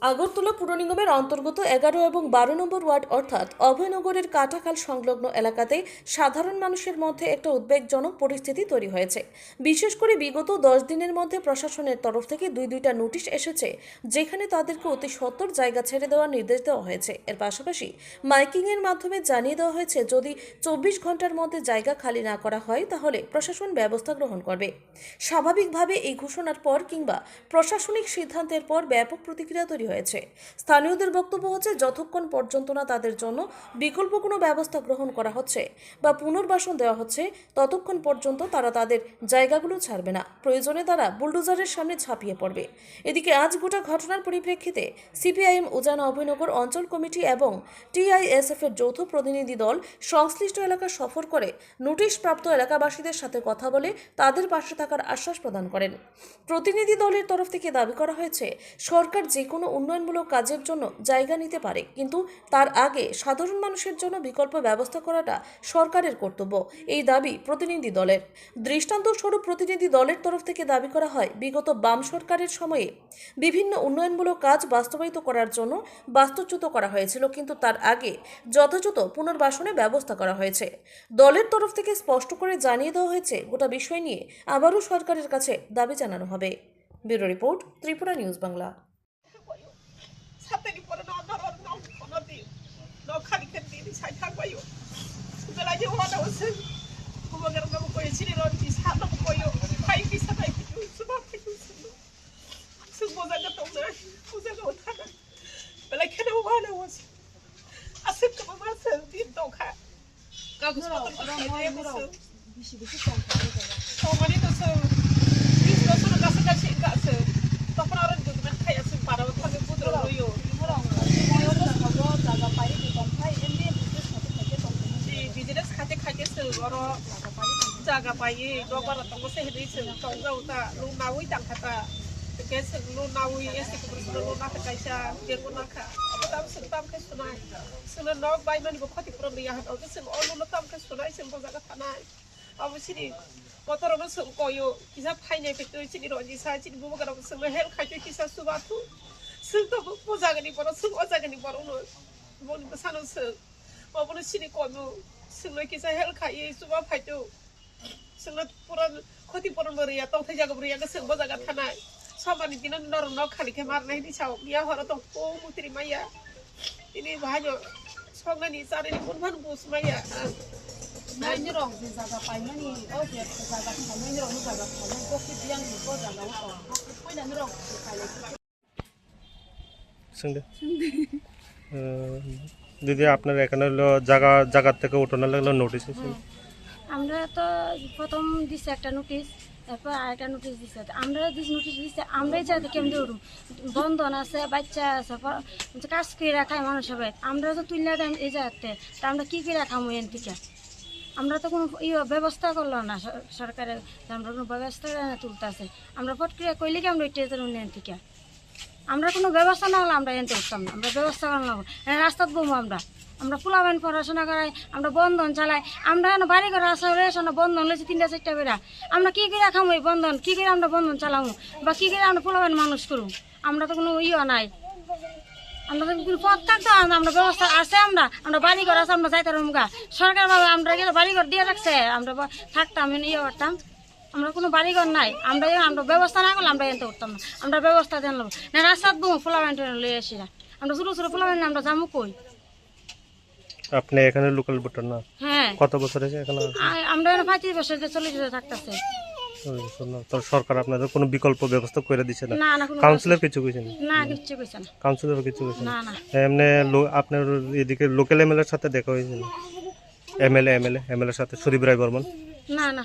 আগরতলা পুর নিগমের অন্তর্গত 11 এবং 12 নম্বর ওয়ার্ড অর্থাৎ অভয়নগরের কাটাখাল সংলগ্ন এলাকাতে সাধারণ মানুষের মধ্যে একটা উদ্বেগজনক পরিস্থিতি তৈরি হয়েছে। বিশেষ করে বিগত 10 দিনের মধ্যে প্রশাসনের তরফ থেকে দুইটা নোটিশ এসেছে, যেখানে তাদেরকে অতি সত্বর জায়গা ছেড়ে দেওয়ার নির্দেশ দেওয়া হয়েছে। এর পাশাপাশি মাইকিংয়ের মাধ্যমে জানিয়ে দেওয়া হয়েছে, যদি 24 ঘন্টার মধ্যে জায়গা খালি না করা হয় তাহলে প্রশাসন ব্যবস্থা গ্রহণ করবে। স্বাভাবিকভাবে এই ঘোষণার পর কিংবা প্রশাসনিক সিদ্ধান্তের পর ব্যাপক প্রতিক্রিয়া তৈরি হয়েছে। স্থানীয়দের বক্তব্য হচ্ছে, যতক্ষণ পর্যন্ত না তাদের জন্য বিকল্প কোনো ব্যবস্থা গ্রহণ করা হচ্ছে বা পুনর্বাসন দেওয়া হচ্ছে, ততক্ষণ পর্যন্ত তারা তাদের জায়গাগুলো ছাড়বে না। প্রয়োজনে তারা বুলডোজারের সামনে ঝাঁপিয়ে পড়বে। এদিকে আজ গোটা ঘটনার পরিপ্রেক্ষিতে সিপিআইএম উজান অভয়নগর অঞ্চল কমিটি এবং টিআইএসএফ এর যৌথ প্রতিনিধি দল সংশ্লিষ্ট এলাকা সফর করে নোটিশপ্রাপ্ত এলাকাবাসীদের সাথে কথা বলে তাদের পাশে থাকার আশ্বাস প্রদান করেন। প্রতিনিধি দলের তরফ থেকে দাবি করা হয়েছে, সরকার যে কোনো উন্নয়নমূলক কাজের জন্য জায়গা নিতে পারে, কিন্তু তার আগে সাধারণ মানুষের জন্য বিকল্প ব্যবস্থা করাটা সরকারের কর্তব্য। এই দাবি প্রতিনিধি দলের। দৃষ্টান্তস্বরূপ প্রতিনিধি দলের তরফ থেকে দাবি করা হয়, বিগত বাম সরকারের সময়ে বিভিন্ন উন্নয়নমূলক কাজ বাস্তবায়িত করার জন্য বাস্তুচ্যুত করা হয়েছিল, কিন্তু তার আগে যথাযথ পুনর্বাসনের ব্যবস্থা করা হয়েছে। দলের তরফ থেকে স্পষ্ট করে জানিয়ে দেওয়া হয়েছে, গোটা বিষয় নিয়ে আবারও সরকারের কাছে দাবি জানানো হবে। Bureau report, Tripura news Bangla. jaga paye dobar tong se hedi se tong ga uta lu nawi tang kata ke se lu nawi ese ko lu na ka kaisa ke ko na ka tam se tam ke sunai se lu no bai mani ko khati pro ya ha o se o lu tam ke sunai se bo jaga thana obviously motor no se ko yo kisa phai nei pe to se ni ro ji sa chi bu ga se lu hel khai to kisa subatu se to bo jaga ni poro se o jaga ni poro no bon ko sano se o bon se ni ko no se lu kisa hel khai suba phai to Sengit puran khoti puran beria tong thai jaga beria ke seng bo jaga thanai samani dinan nor no khali ke mar nai di chau ya hora tong po mutri maya ini bahajo songani sare ni punban bus maya Nani rong si jaga pai nani o je jaga pai nani rong no jaga pai ko ki diang ni ko jaga ko ko nani rong si pai সঙ্গে দিদি আপনার এখানে হলো জায়গা থেকে উঠানো লাগলো notice এসে আমরা তো প্রথম দিছে একটা নোটিশ, তারপর আরেকটা নোটিশ দিছে। আমরা নোটিশ দিচ্ছে আমরাই যাতে কেমন ধরুন বন্ধন আছে, বাচ্চা আছে, কাজ করে রাখায় মানুষ হবে। আমরা তো তুললে দেন এই জায়গাতে, তা আমরা কী করে রাখাম এন থেকে? আমরা তো কোনো ব্যবস্থা করলো না সরকারের, আমরা কোনো ব্যবস্থা তুলতে আছে। আমরা ফট করে কইলে কি আমরা ওইটা উন্নয়ন থেকে আমরা কোনো ব্যবস্থা না হলে আমরা এনতে উঠতাম না। আমরা ব্যবস্থা করলাম রাস্তাত বমু আমরা পোলাবেন পড়াশোনা করাই, আমরা বন্ধন চালাই। আমরা বাড়ি ঘর আসলে বন্ধন লইছি 3-4টা বেড়া। আমরা কী করে খামো এই বন্ধন, কী করে আমরা বন্ধন চালামো বা কী করে আমরা পোলাবেন মানুষ করুম? আমরা তো কোনো নাই, আমরা তো কোনো পথ থাকতো। আমরা ব্যবস্থা আছে, আমরা বাড়ি ঘর আছে, আমরা যাইতে পারবো গা। সরকার ভাবে আমরা গেলে বাড়ি ঘর দিয়ে রাখছে, আমরা থাকতাম করতাম। আমরা কোনো বাড়িঘর নাই, আমরা ব্যবস্থা না করলে আমরা এনতে উঠতাম না। আমরা ব্যবস্থা জানলাম না, রাস্তাত বমু পোলাবেন লই আসি না। আমরা ছোটো ছোটো পোলাবেন আমরা যাবো কই? আপনি এখানে লোকাল ভোটার না? হ্যাঁ। কত বছর আছে এখানে? আমরা 35 বছর 40 বছর থাকতেছে। তো সরকার আপনাদের কোনো বিকল্প ব্যবস্থা করে দিছে না? না না, কাউন্সিলর কিছু কইছে না? না, কিছু কইছে না। কাউন্সিলর কিছু কইছে না না? না। এমনি আপনার এদিকে লোকাল এমএলএ এর সাথে দেখা হয়েছে না? এমএলএ সাথে সুদীপ রায় বর্মন? না না,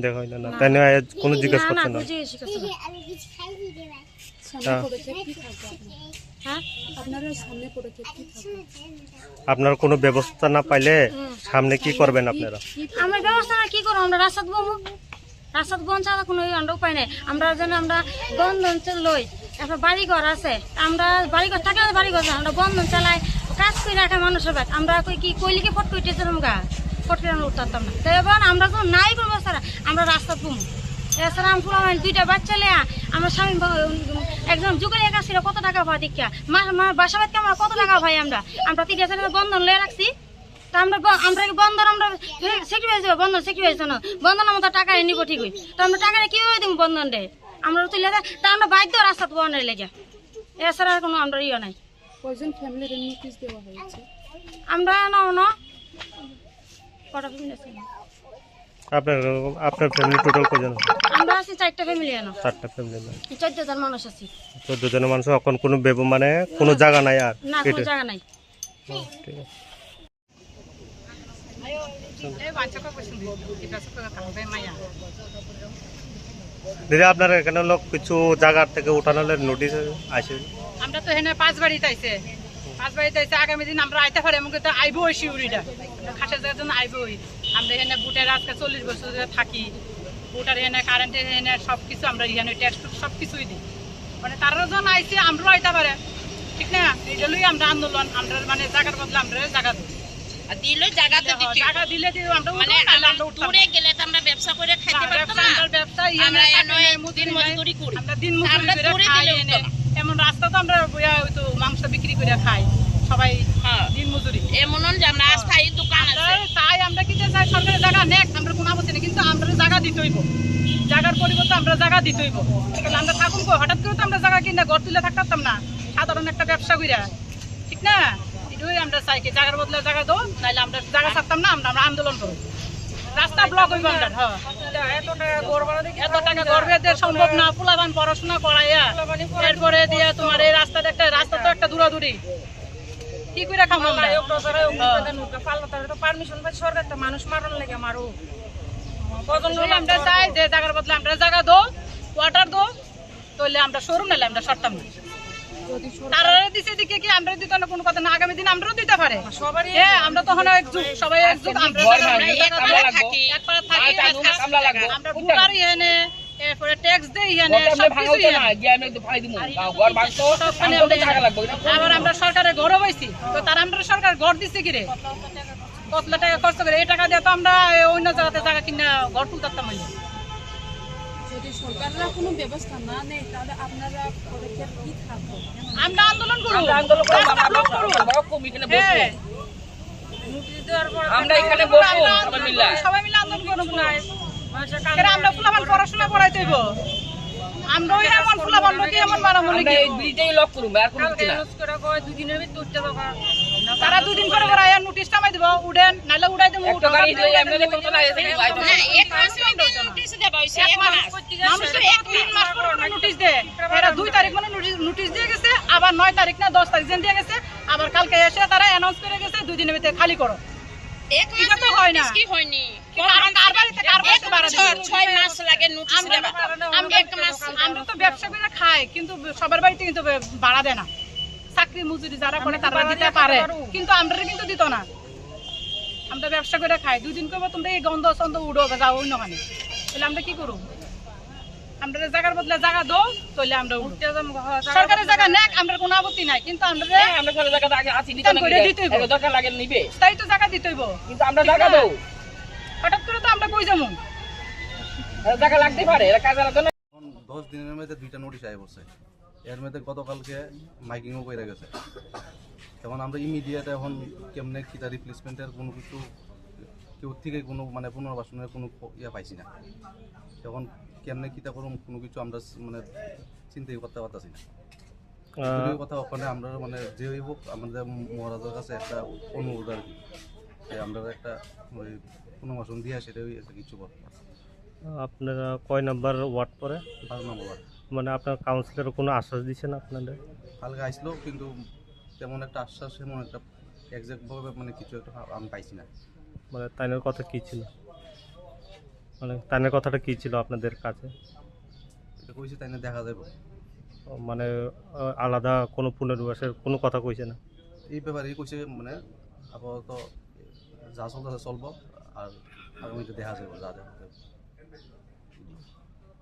দেখা হয় না? তাই না, কোনো জিজ্ঞেস করছে না? আপনার কোনো ব্যবস্থা না পাইলে সামনে কি করবেন আপনারা? আমরা ব্যবস্থা না কি করবো? আমরা রাস্তাত বন ছাড়া কোনো আমরা উপায় নেই। আমরা যেন আমরা বন্ধন লই, একটা বাড়িঘর আছে, আমরা বাড়িঘর থাকলে বাড়িঘর আমরা বন্ধন চালাই, কাজ করে রাখা মানুষ হবে। আমরা কি কইলিকে ফট কইতেছিলাম গা, ফট করে আমরা উঠতাম না। তো এবার আমরা তো নাই ব্যবস্থা, আমরা রাস্তা বমু এছাড়া আমি পুরো দুইটা বাচ্চা লিয়া আমার স্বামী একজন যুগের একা ছিল কত টাকা পাওয়া দীক্ষা বাসা বাড়িতে আমরা কত টাকা পাই আমরা 30,000 টাকা বন্ধন লিয়ে রাখছি। তা আমরা কি বন্ধন আমরা সেক্রিফাইস দেবো, বন্ধন সেক্রিফাইস না, বন্ধন আমাদের টাকা নিব ঠিকই, তো আমরা টাকাটা কিভাবে দিব বন্ধন দেয় আমরা তুলে দেয়, তা আমরা বাধ্য রাস্তা বন্ধের লেগে, এছাড়া আর কোনো আমরা ইয়ে নাই। কয়জন ফ্যামিলির নোটিশ দেওয়া হয়েছে? আমরা কটা ফ্যামিলি আছে? আপনার ফ্যামিলি টোটাল কজন? আমরা আছি 4টা ফ্যামিলি, 4টা ফ্যামিলি, 14 জন মানুষ আছি। 14 জনের মানুষ এখন কোনো মানে কোনো জায়গা নাই আর না কোনো জায়গা নাই। ঠিক আছে। দিদি আপনার এখানে লোক কিছু জায়গার থেকে উঠানো নোটিশ আসে? আমরা তো এখানে 5 বাড়িতে আইছে, 5 বাড়িতে আইছে, আগামী দিন আমরা আইতে পারি, আমাকে তো আইবো ওই শিউরিটা, আমরা খাসের জায়গার জন্য আইবোই। আমরা এখানে বুটের আজকে 40 বছর ধরে থাকি, বুটার এখানে কারেন্টের এখানে সব কিছু আমরা এখানে ট্যাক্স সব কিছুই দিই, মানে তারাও যখন আইছে আমরাও আইতে পারে, ঠিক না? এটা লই আমরা আন্দোলন, আমরা মানে জায়গার বদলে আমরা জায়গা দিই, দিলে জায়গাতে দিতে জায়গা দিলে আমরা মানে আমরা দূরে গেলে তো আমরা ব্যবসা করে খাইতে পারতাম না। ব্যবসা আমরা দিন মজদুরি করি, আমরা দিন আমরা মজুরি করে দূরে খাই, দিলে এনে এমন রাস্তা তো আমরা তো মাংস বিক্রি করে খাই সবাই, দিন মজুরি। এমন যে আমরা স্থায়ী দোকান আছে, তাই আমরা কি চাই সরকারের জায়গা নেক, আমরা কোনো আপত্তি নেই, কিন্তু আমরা জায়গা দিতে হইব, জায়গার পরিবর্তে আমরা জায়গা দিতে হইব। তাহলে আমরা থাকুন কই, হঠাৎ করে তো আমরা জায়গা কিনা ঘর তুলে থাকতাম না, সাধারণ একটা ব্যবসা কইরা, ঠিক না? এটাই আমরা চাই কি জায়গার বদলে জায়গা দো, নাইলে আমরা জায়গা ছাড়তাম না, আমরা আন্দোলন করব, রাস্তা ব্লক হইব আমরা। এত টাকা গর্বে দিয়ে সম্ভব না, পোলাবান পড়াশোনা করাইয়া এরপরে দিয়ে তোমার এই রাস্তাটা একটা রাস্তা তো একটা দূরাদূরি, কি করে খাবো আমরা? পারমিশন পাই সরকার তো মানুষ মারণ লাগে মারো আমরা চাই যে জায়গার বদলে আমরা জায়গা দো, ওয়াটার দো, তাহলে আমরা শোরুম নাইলে আমরা সরতাম না। তারা দিছে দিকে কি আমরা দিতে না কোনো কথা না, আগামী দিন আমরাও দিতে পারে সবারই, হ্যাঁ আমরা তখন একজুট, সবাই একজুট, আমরা থাকি একবার থাকি, আমরা বুকারি এনে এরপরে ট্যাক্স দেই এনে সব কিছু আবার আমরা সরকারের ঘরও পাইছি, তো তারা আমরা সরকার ঘর দিচ্ছে কি রে, কত টাকা খরচ করে, এই টাকা দিয়ে তো আমরা অন্য জায়গাতে জায়গা কিনা ঘর তুলতাম না। যদি সরকাররা কোনো ব্যবস্থা না নেয় তাহলে আপনারা পদক্ষেপ কি থাকবে? আমরা আন্দোলন করব, আমরা এখানে বসবো সবাই মিলে, সবাই মিলে আন্দোলন করব না, আমরা ফুলাবান পড়াশোনা করাইতে হইব, আমরাও এমন ফুলাবান লোকে এমন মারামারি কি এই ব্রিজেই লক করব আর কোনো কিছু না। তারা 2 দিন পরে পরে আয়া নোটিশ টামাই দিব, উড়েন নাইলে উড়াই দেব, একটা গাড়ি দিয়ে এমএলএ কত না এসে এক মাস পরে নোটিশ দে, এরা 2 তারিখ মানে নোটিশ দিয়ে গেছে, আবার 9 তারিখ না 10 তারিখ যেন দিয়ে গেছে, আবার কালকে এসে তারা অ্যানাউন্স করে গেছে 2 দিনের ভিতরে খালি করো। এটা তো হয় না, কি হয়নি, কার বাড়িতে বাড়া দিবে? 6 মাস লাগে নোটিশ দেবা, আমরা এক মাস আমরা তো ব্যবসা করে খাই, কিন্তু সবার বাড়িতে কিন্তু ভাড়া দেয় না, চাকরি মজুরি যারা করে তারা দিতে পারে, কিন্তু আমরা কিন্তু দিত না, আমরা ব্যবসা করে খাই। 2 দিন করবো তোমরা এই গন্ধ ছন্দ উড়ো যাও অন্য মানে, তাহলে আমরা কি করবো? আমরা জায়গার বদলে জায়গা দো, তাহলে আমরা সরকারের জায়গা নেক, আমরা কোনো আপত্তি নাই, কিন্তু আমরা আমরা সব জায়গাতে আগে আছি নিতে না, দরকার লাগে নিবে, তাই তো জায়গা দিতে হইব, কিন্তু আমরা জায়গা দাও, হঠাৎ করে তো আমরা কই যাবো? জায়গা লাগতে পারে, এরা কাজ আলাদা। 10 দিনের মধ্যে 2টা নোটিশ আয় পড়ছে, এর মধ্যে গতকালকে মাইকিংও করে গেছে। তখন আমরা ইমিডিয়েট এখন কেমনে কিতা রিপ্লেসমেন্টের কোনো কিছু কেউ থেকে কোনো মানে পুনর্বাসনের কোনো ইয়া পাইছি না, তখন কেমনে কিতা করুম কোনো কিছু আমরা মানে চিন্তাই করতে পারতাছি না। কথা ওখানে আমরা মানে যে হোক আমাদের মহারাজের কাছে একটা অনুরোধ আর কি, আমরা একটা ওই পুনর্বাসন দিয়ে সেটাই একটা কিছু করতে। আপনারা কয় নাম্বার ওয়ার্ড পরে? 12 নম্বর ওয়ার্ড। মানে আপনার কাউন্সিলর কোনো আশ্বাস দিচ্ছেন আপনাদের? কালকে আসলো, কিন্তু তেমন একটা আশ্বাস এমন একটা এক্সাক্টভাবে মানে কিছু একটা আমি পাইছি না। মানে তাইনের কথা কী ছিল, মানে তাইনের কথাটা কী ছিল আপনাদের কাছে? এটা কইছে তাই না দেখা যাবে, মানে আলাদা কোনো পুনর্বাসের কোনো কথা কইছে না এই ব্যাপারেই কইছে, মানে আপাতত যা চলতেছে চলবো, আর আগামীতে দেখা যাবে যা দেখা যাবে।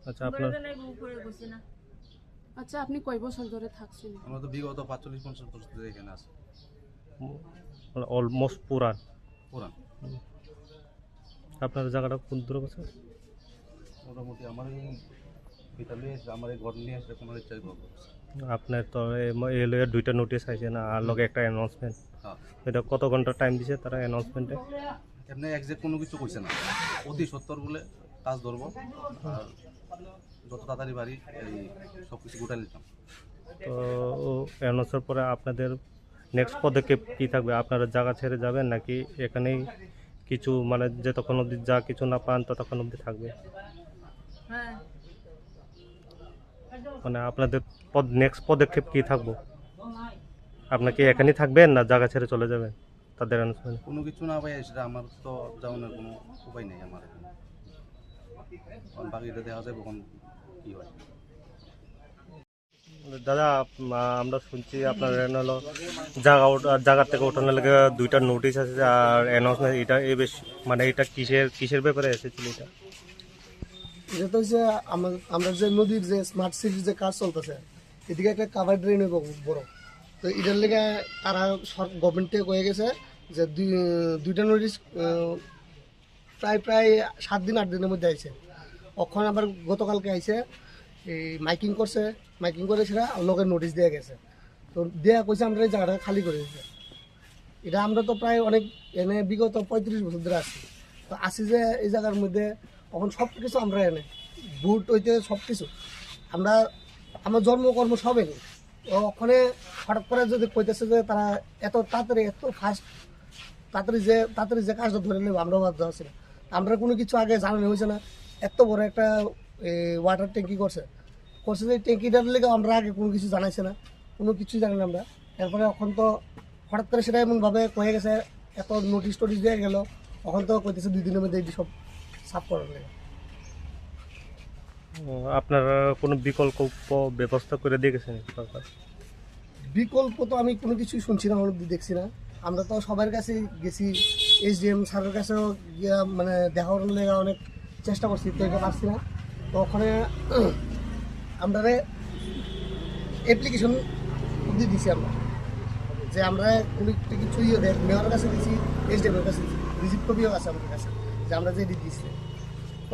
আচ্ছা আপনার আচ্ছা আপনি কয় বছর ধরে থাকছেন? আমরা তো বিগত 45-50 বছর ধরে এখানে আছি, অলমোস্ট পুরান। পুরান। আপনার জায়গাটা কোন দূর আছে? মোটামুটি আমার এই বিকালে এসে আমার এই ঘর নিয়ে এসে কোনো ইচ্ছাই করবো। আপনার তো এই লয়ে 2টা নোটিশ আইছে না, আর লগে একটা অ্যানাউন্সমেন্ট। হ্যাঁ, এটা কত ঘন্টা টাইম দিছে তারা অ্যানাউন্সমেন্টে? এমনি একজ্যাক্ট কোনো কিছু কইছে না, অতি সত্তর বলে কাজ ধরবো আর যত তাড়াতাড়ি বাড়ি এই সব কিছু গোটাই নিতাম। তো অ্যানাউন্সের পরে আপনাদের নেক্সট পদক্ষেপ কী থাকবে? আপনারা জায়গা ছেড়ে যাবেন নাকি এখানেই কিছু মানে যতক্ষণ অবধি যা কিছু না পান ততক্ষণ অবধি থাকবে? মানে আপনাদের নেক্সট পদক্ষেপ কী থাকবো? আপনার কি এখানেই থাকবেন না জায়গা ছেড়ে চলে যাবেন তাদের অ্যানাউন্সমেন্ট? কোনো কিছু না পাই সেটা আমার তো যাওয়ানোর কোনো উপায় নেই আমার এখানে, কারণ বাকিটা দেখা যায় কখন কী হয়। দাদা আমরা শুনছি আপনার হলো জায়গা থেকে ওঠানোর লেগে 2টা নোটিশ আছে আর অ্যানাউন্সমেন্ট, এটা এই বেশ মানে এটা কিসের ব্যাপারে এসেছিল এটা? এটা তো হচ্ছে আমরা যে নদীর যে স্মার্ট সিটির যে কাজ চলতেছে, এদিকে একটা কাভার ড্রেন হইব বড়। তো এটার লেগে তারা গভর্নমেন্ট থেকে কয়ে গেছে যে 2টা নোটিশ প্রায় 7 দিন 8 দিনের মধ্যে আইছে। ওখানে আবার গতকালকে আইছে, এই মাইকিং করে সেটা লোকের নোটিশ দেওয়া গেছে। তো দেওয়া কইছে আমরা এই জায়গাটা খালি করে দিতে। এটা আমরা তো প্রায় অনেক এনে বিগত 35 বছর ধরে আছি। তো আসি যে এই জায়গার মধ্যে এখন সব কিছু আমরা এনে বুট হইতে সব কিছু আমরা আমার জন্মকর্ম সব এনে ওখানে হঠাৎ করে যদি কইতেছে যে তারা এত তাড়াতাড়ি এত ফাস্ট তাড়াতাড়ি যে কাজটা ধরে নেব, আমরাও ভাবতে পারছি না। আমরা কোনো কিছু আগে জানানো হয়েছে না। এত বড় একটা ওয়াটার ট্যাঙ্কি করছে যে ট্যাঙ্কিটার লেগে আমরা আগে কোনো কিছু জানাইছে না, কোনো কিছু জানি না আমরা। এরপরে এখন তো হঠাৎ করে সেটা এমনভাবে কয়ে গেছে, এত নোটিশ টোটিশ দিয়ে গেল, এখন তো কইতেছে 2 দিনের মধ্যে এটি সব সাফ করার লেগে। আপনারা কোনো বিকল্প ব্যবস্থা করে দিয়ে গেছেন সরকার? বিকল্প তো আমি কোনো কিছুই শুনছি না, অনেক দেখছি না। আমরা তো সবার কাছে গেছি, SDM স্যারের কাছেও গিয়া মানে দেখা করার লেগে অনেক চেষ্টা করছি, তো এটা পারছি না। তো ওখানে আমরা অ্যাপ্লিকেশন দিয়ে দিছি আমরা, যে আমরা কোনো কিছু মেয়রের কাছে দিয়েছি, SDM-এর কাছে দিয়েছি, রিসিপ্ট কপিও আছে আমাদের কাছে যে আমরা যে দিচ্ছি।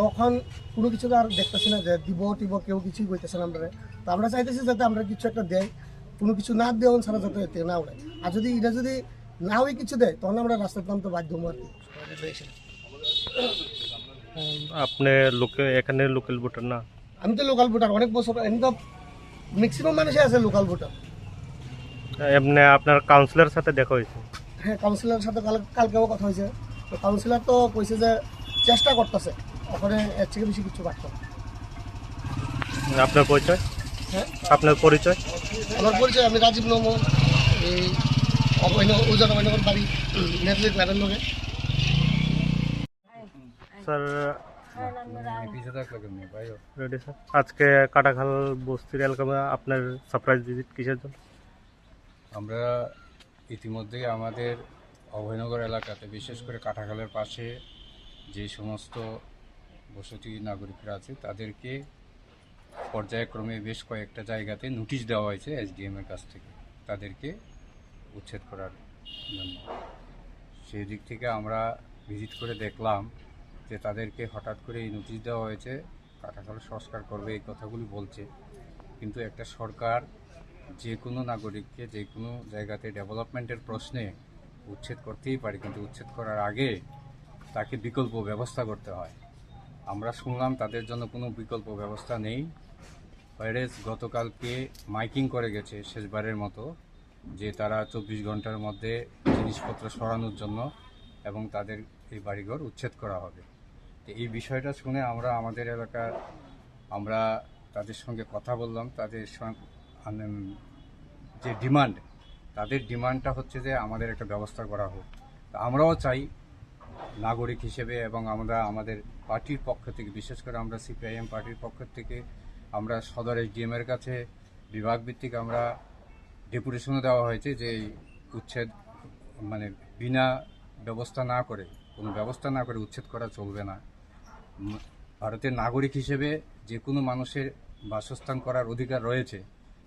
তখন কোনো কিছু আর দেখতেছি না যে দিব কেউ কিছুই বলতেছে না আমরা। তো আমরা চাইতেছি যাতে আমরা কিছু একটা দেয়, কোনো কিছু না দেওয়া ছাড়া যাতে এতে না উড়ে। আর যদি এটা যদি না হয়ে কিছু দেয় তখন আমরা রাস্তার নামতে বাধ্য হবো আর কি। আপনি এখানে লোকাল ভোটার না? আমি তো লোকাল ভোটার, অনেক বছর এমনি তো ম্যাক্সিমাম মানুষই আছে লোকাল ভোটার। এমনি আপনার কাউন্সিলরের সাথে দেখা হয়েছে? হ্যাঁ, কাউন্সিলরের সাথে কালকেও কথা হয়েছে। তো কাউন্সিলর তো কইছে যে চেষ্টা করতেছে, ওখানে এর থেকে বেশি কিছু পারত না। আপনার পরিচয়? হ্যাঁ, আপনার পরিচয়? আমার পরিচয় আমি রাজীব নম, এই উজান অভয়নগর বাড়ি নেটফ্লিক ম্যাডার লোকে। স্যার রেডি স্যার, আজকে কাটাখাল বস্তির এলাকায় আপনার সারপ্রাইজ ভিজিট কিসের জন্য? আমরা ইতিমধ্যেই আমাদের অভয়নগর এলাকাতে, বিশেষ করে কাটাখালের পাশে যে সমস্ত বসতি নাগরিকরা আছে তাদেরকে পর্যায়ক্রমে বেশ কয়েকটা জায়গাতে নোটিশ দেওয়া হয়েছে SDM-এর কাছ থেকে তাদেরকে উচ্ছেদ করার জন্য। সেই দিক থেকে আমরা ভিজিট করে দেখলাম যে তাদেরকে হঠাৎ করে এই নোটিশ দেওয়া হয়েছে, কাটাখাল সংস্কার করবে এই কথাগুলি বলছে। কিন্তু একটা সরকার যে কোনো নাগরিককে যে কোনো জায়গাতে ডেভেলপমেন্টের প্রশ্নে উচ্ছেদ করতেই পারে, কিন্তু উচ্ছেদ করার আগে তাকে বিকল্প ব্যবস্থা করতে হয়। আমরা শুনলাম তাদের জন্য কোনো বিকল্প ব্যবস্থা নেই। ভাইরাস গতকালকে মাইকিং করে গেছে শেষবারের মতো, যে তারা 24 ঘন্টার মধ্যে জিনিসপত্র সরানোর জন্য এবং তাদের এই বাড়িঘর উচ্ছেদ করা হবে। তো এই বিষয়টা শুনে আমরা আমাদের এলাকার আমরা তাদের সঙ্গে কথা বললাম। তাদের যে ডিমান্ড, তাদের ডিমান্ডটা হচ্ছে যে আমাদের একটা ব্যবস্থা করা হোক। তা আমরাও চাই নাগরিক হিসেবে, এবং আমরা আমাদের পার্টির পক্ষ থেকে, বিশেষ করে আমরা CPIM পার্টির পক্ষ থেকে আমরা সদর SDM-এর কাছে বিভাগভিত্তিক আমরা ডেপুটেশনও দেওয়া হয়েছে যে উচ্ছেদ মানে বিনা ব্যবস্থা না করে, কোনো ব্যবস্থা না করে উচ্ছেদ করা চলবে না। ভারতের নাগরিক হিসেবে যে কোনো মানুষের বাসস্থান করার অধিকার রয়েছে,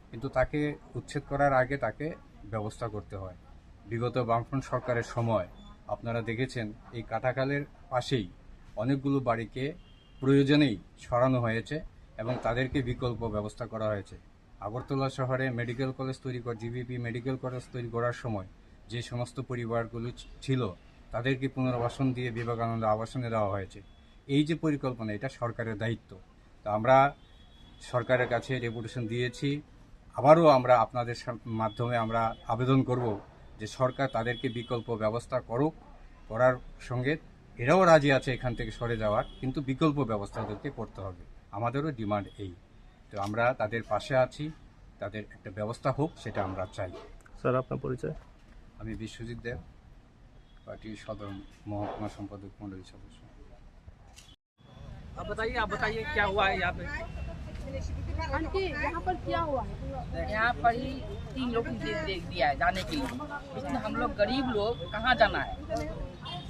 কিন্তু তাকে উচ্ছেদ করার আগে তাকে ব্যবস্থা করতে হয়। বিগত বামফ্রন্ট সরকারের সময় আপনারা দেখেছেন এই কাটাখালের পাশেই অনেকগুলো বাড়িকে প্রয়োজনেই সরানো হয়েছে এবং তাদেরকে বিকল্প ব্যবস্থা করা হয়েছে। আগরতলা শহরে মেডিকেল কলেজ তৈরি জিবিপি মেডিকেল কলেজ তৈরি করার সময় যে সমস্ত পরিবারগুলো ছিল তাদেরকে পুনর্বাসন দিয়ে বিবেকানন্দ আবাসনে দেওয়া হয়েছে। এই যে পরিকল্পনা, এটা সরকারের দায়িত্ব। তো আমরা সরকারের কাছে ডেপুটেশন দিয়েছি। আবারও আমরা আপনাদের মাধ্যমে আমরা আবেদন করব যে সরকার তাদেরকে বিকল্প ব্যবস্থা করার সঙ্গে এরাও রাজি আছে এখান থেকে সরে যাওয়ার, কিন্তু বিকল্প ব্যবস্থা ওদেরকে করতে হবে। আমাদেরও ডিমান্ড এই। তো আমরা তাদের পাশে আছি, তাদের একটা ব্যবস্থা হোক সেটা আমরা চাই। স্যার আপনার পরিচয়? আমি বিশ্বজিৎ দেব, পার্টির সদর মহকুমা সম্পাদক মণ্ডলীর সদস্য। अब बताइए क्या हुआ है यहाँ पे? आंटी यहाँ पर क्या हुआ है? यहाँ पर ही 3 लोग दे दिया है जाने के लिए। इसमें हम लोग गरीब लोग कहाँ जाना है?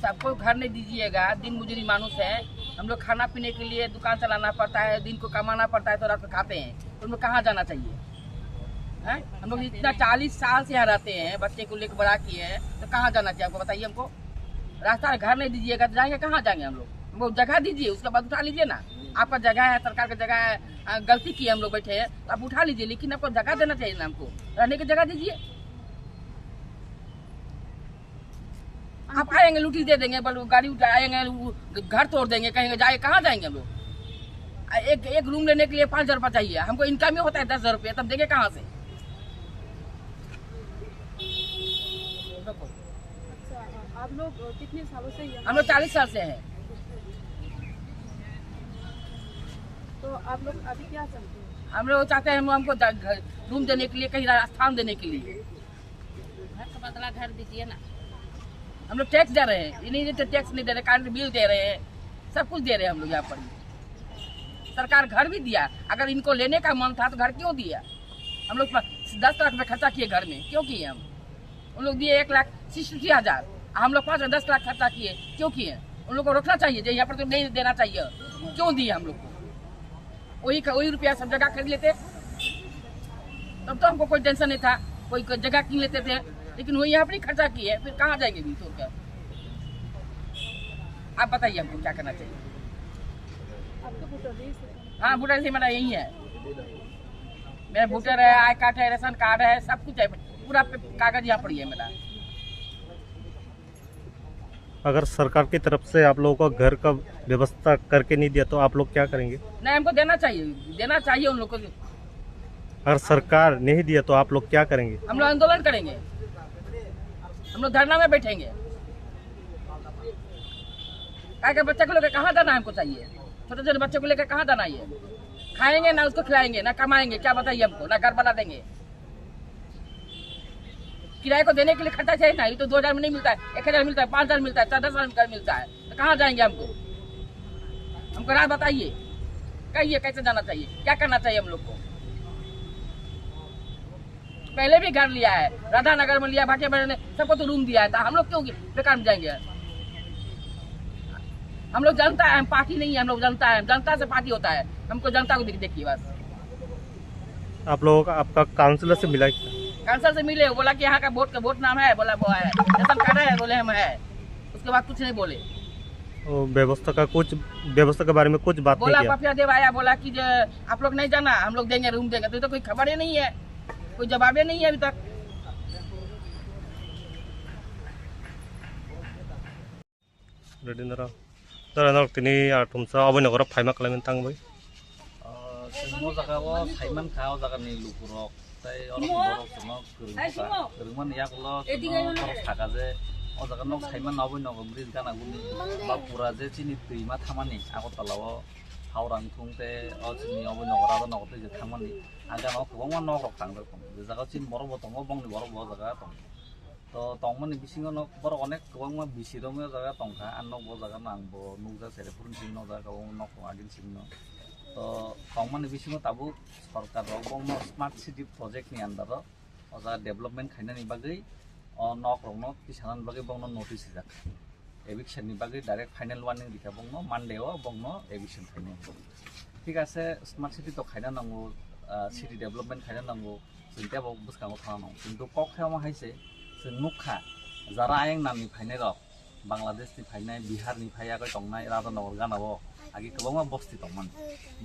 सबको घर नहीं दीजिएगा, दिन मजूरी मानुस है। हम लोग खाना पीने के लिए दुकान चलाना पड़ता है, दिन को कमाना पड़ता है, तो रात को खाते हैं। तो हम लोग कहाँ जाना चाहिए? हैं? हम लोग इतना 40 साल से यहाँ रहते हैं, बच्चे को लेकर बड़ा किए हैं, तो कहाँ जाना चाहिए आपको बताइए हमको। रास्ता घर नहीं दीजिएगा तो जाएंगे कहाँ जाएंगे हम लोग? हमको जगह दीजिए, उसके बाद उठा लीजिए ना। आपका जगह है, सरकार का जगह है, गलती की हम लोग बैठे हैं तो आप उठा लीजिए, लेकिन आपको जगह देना चाहिए ना, हमको रहने की जगह दीजिए। आप आएंगे लूटी दे देंगे, गाड़ी आएंगे घर तोड़ देंगे, कहेंगे जाए कहाँ जाएंगे हम लोग? एक रूम लेने के लिए 5,000 रुपया चाहिए, हमको इनकम ही होता है 10,000 रुपया, तब देंगे कहाँ से? अच्छा, आप लोग कितने सालों से यहाँ? हम लोग 40 साल से हैं। तो आप लोग अभी क्या चाहते हैं? हम लोग चाहते हैं हमको रूम देने के लिए, कहीं स्थान देने के लिए। घर का बदला घर दीजिए ना। हम लोग टैक्स दे रहे हैं, ये नहीं देते, टैक्स नहीं दे रहे, करंट बिल दे रहे हैं, सब कुछ दे रहे हैं हम लोग यहाँ पर। सरकार घर भी दिया, अगर इनको लेने का मन था तो घर क्यों दिया? हम लोग 10 लाख में खर्चा किए घर में, क्यों किए हम? उन लोग दिए 1,86,000, हम लोग 5-10 लाख खर्चा किए, क्यों किए? उन लोग को रोकना चाहिए, जो यहाँ पर तो नहीं देना चाहिए, क्यों दिए हम लोग को? वही रुपया सब जगह खरीद लेते, तब तो हमको कोई टेंशन नहीं था, कोई जगह किन लेते थे, लेकिन वो यहाँ पर ही खर्चा किए, फिर कहाँ जाएंगे भी तो क्या? आप बताइए हमको क्या करना चाहिए? आपका वोटर लिस्ट है? हाँ, वोटर लिस्ट मेरा यही है, मेरा वोटर है, आई कार्ड है, राशन कार्ड है, सब कुछ है, पूरा कागज यहाँ पर ही है मेरा। अगर सरकार की तरफ से आप लोगों को घर का व्यवस्था करके नहीं दिया तो आप लोग क्या करेंगे? नहीं, हमको देना चाहिए उन लोग को। अगर सरकार नहीं दिया तो आप लोग क्या करेंगे? हम लोग आंदोलन करेंगे, हम लोग धरना में बैठेंगे। क्या बच्चे को लेकर कहाँ जाना हमको चाहिए? छोटे छोटे बच्चे को लेकर कहाँ जाना है? खाएंगे ना उसको खिलाएंगे ना कमाएंगे, क्या बताइए हमको? ना घर बना देंगे, किराए को देने के लिए खर्चा चाहिए ना। ये तो 2,000 में नहीं मिलता है, 1,000 मिलता है, 5,000 मिलता है, 10,000 का मिलता है, तो कहाँ जाएंगे हमको राह बताइए, कहिए कैसे जाना चाहिए, क्या करना चाहिए हम लोग को? पहले भी घर लिया है, राधा नगर में लिया, भाटिया बहन ने सबको तो रूम दिया है, तो हम लोग क्यों बेकार में जाएंगे? हम लोग जनता है, हम पार्टी नहीं है, हम लोग जनता है, जनता से पार्टी होता है, हमको जनता को देखिए बस। आप लोगों का आपका काउंसिलर से मिला क्या? काउंसिलर से मिले, बोला कि यहाँ का वोट नाम है, बोला वो है, राशन कार्ड है, बोले हम है, उसके बाद कुछ नहीं बोले। व्यवस्था के बारे में कुछ बात बोला नहीं किया? पपिया देव आया, बोला कि आप लोग नहीं जाना, हम लोग देंगे, रूम देंगे, तो कोई खबर ही नहीं है, कोई जवाब नहीं है अभी तक। दिनै तुमचा अभयनगराव फायमा खालामनो थांबाय। जों जागायाव साइमान खा जागानि लुकुरक ताई अरक गोरोंमान याकल थाका जे अ जागानो साइमान अभयनगर ब्रिज गानागुनि बा पुरा जे चिनि दैमा थामानि आगरतलाव हावरां थुंते अचिनि अभयनगर आरो नगरते जे थामानि आगानाव गोबां नगरक थांदों जे जागा चिन बरबो दङ बंनि बरबो जागा दं तो तंगमानि बिसिङाव बर अनेक गोबां बिसिरमो जागा दंखा आरो नगबो जागा नांबो नुजा सेरेफुरन सिंनो जागा नक आदिन सिंनो तो तंगमानि बिसिङाव ताबो सरकार बंनो स्मार्ट सिटी प्रोजेक्ट नि अंडर अजा डेभलपमेन्ट खाइनानि बागै नकरनो किसाननि बागै बंनो नोटिस जाक एविक्शन नि बागै डाइरेक्ट फाइनल वार्निंग दिखा बंनो मानडेव बंनो एविक्शन खाइनो ठीक आसे स्मार्ट सिटी तो खाइना नांगौ सिटी डेभलपमेन्ट खाइना नांगौ चिन्ता बाव बुसकाङाव थानांगौ किन्तु कखायाव हायसे जों नुखा जारा आयं नामनि फाइनाय रक बांलादेशनि फाइनाय बिहारनि फायाखै दंनाय राधानगर गानाव आगे गोबां बस्ती दंमोन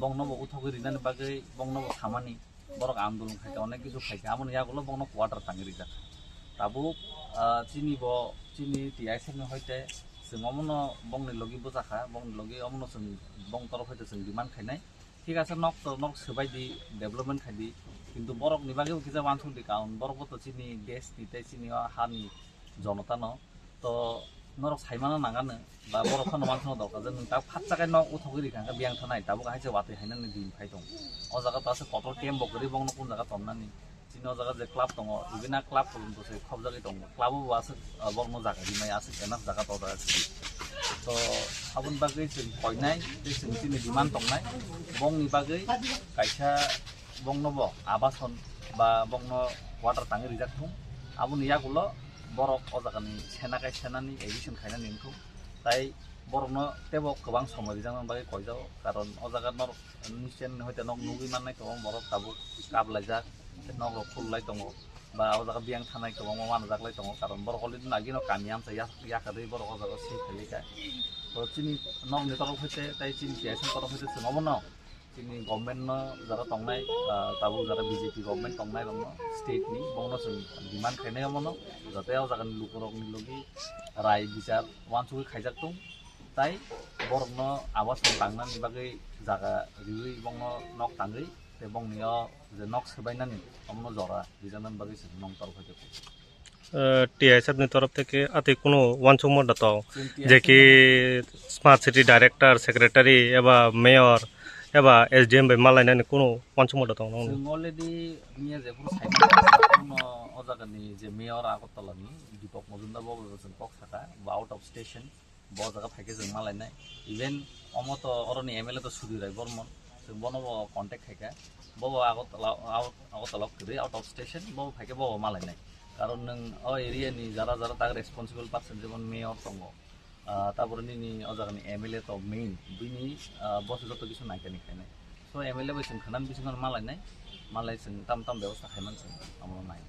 बंगनबो उथावै रिनानि बागै बंगनबो खामानि बरक आन्दोलन खायके अनेक किछु खायके आमन यागुलो बंगनो क्वार्टार थाङि रिजा ताबो चिनि टिआइसनि हयते जों अमनो बंनि लगी बुजाखा बंनि लगी अमनो जों बंग तरफ हयते जों डिमान्ड खायनाय ठीक আছে नक सोबायदि डेभलपमेन्ट खायदि কিন্তু বরক নিবাগেও কিজা মানসুন্দি কারণ বরকও তো চিনি দেশ নিতে চিনি হানি জনতা ন তো নরক সাইমানো নাগানো বা বরকখানো মানসুনো দরকার जों दा फाच्चाखाय न उथावगिरि खांगा बियां थानाय दाबो गाहाय वाते हायनानै दिन फाय दं अ जागा तासे कतल टेम बगरि बंग कोन जागा तमनानि चिनो जागा जे क्लाब दङ इबिना क्लाब दंसे खबजागि दङ क्लाबो वासे बंग जागा दिमाय आसे केना जागा तो जागा तो आबुन बागै जों हयनाय जे जों चिनि डिमान्ड दंनाय बंगनि बागै कायसा बंगनबो आबासन बा बंगनो वाटार थाङि रिजाक्थुं आबुन यागुलो बरक अ जागानि सेनाखाय सेनानि एडिशन खायनानि इनखौ ताई बरकनो तेबो गोबां समय रिजांनान बागै कयजाव कारण अ जागा नर निसेन हयते नक नुगि माननाय गोबां बरक ताबो काबलायजाक नक फुललाय दङ बा अ जागा बियां थानाय गोबां मानजाकलाय दङ कारण बरक अलरेडि नागिनो कामियामसा याखादै बरक अ जागा सि खालिका तो चिनि नक नि तरफ हयते ताई चिनि टिआइसन तरफ हयते जोंबो न चिनि गभर्नमेन्ट जरा तंनाय ताबो जरा बीजेपी गभर्नमेन्ट तंनाय दङ स्टेट नि बंगनो जों डिमान्ड खायनाय मनो जाते अ जागानि लुकरकनि लगी राय बिचार वानसुगै खायजाक दं ताई बरकनो आवाज थांनानि बागै जागा रिउइ बंगनो नक थाङै ते बंनिया जे नक सोबायनानि अमनो जरा बिजानान बागै जों नंग तरफ हयते টিআইএসএফনি তরফ থেকে আতে কোনো ওয়ানসুমর দাও যে কি স্মার্ট সিটি ডাইরেক্টর সেক্রেটারি এবা মেয়র एबा एसडीएम बाय मालायनानै कोनो वानसुमर दाव नों जों अलरेडि मिया जे पुरो साइमान अ जागानि जे मेयर आगरतलानि दीपक मजुमदार बाबु जों पक थाका बा आउट अफ स्टेशन ब जागा फायके जों मालायनाय इभेन अमत अरनि एमएलए तो सुदिराय बर्मन जों बनबो कन्टेक्ट खायका बबो आगरतला करै आउट अफ स्टेशन बबो फायके बबो मालायनाय कारण नों अ एरियानि जारा जारा ता रेसपन्सिबल पार्सन जेमन मेयर दङ तारपरे निनि अ जागानि एमएलए तो मेइन बिनि बस जत किछु नायकानि खायनाय सो एमएलए बैसों खानान बिसों मालायनाय मालाय जों ताम ताम व्यवस्था खायमान जों आमनो नाय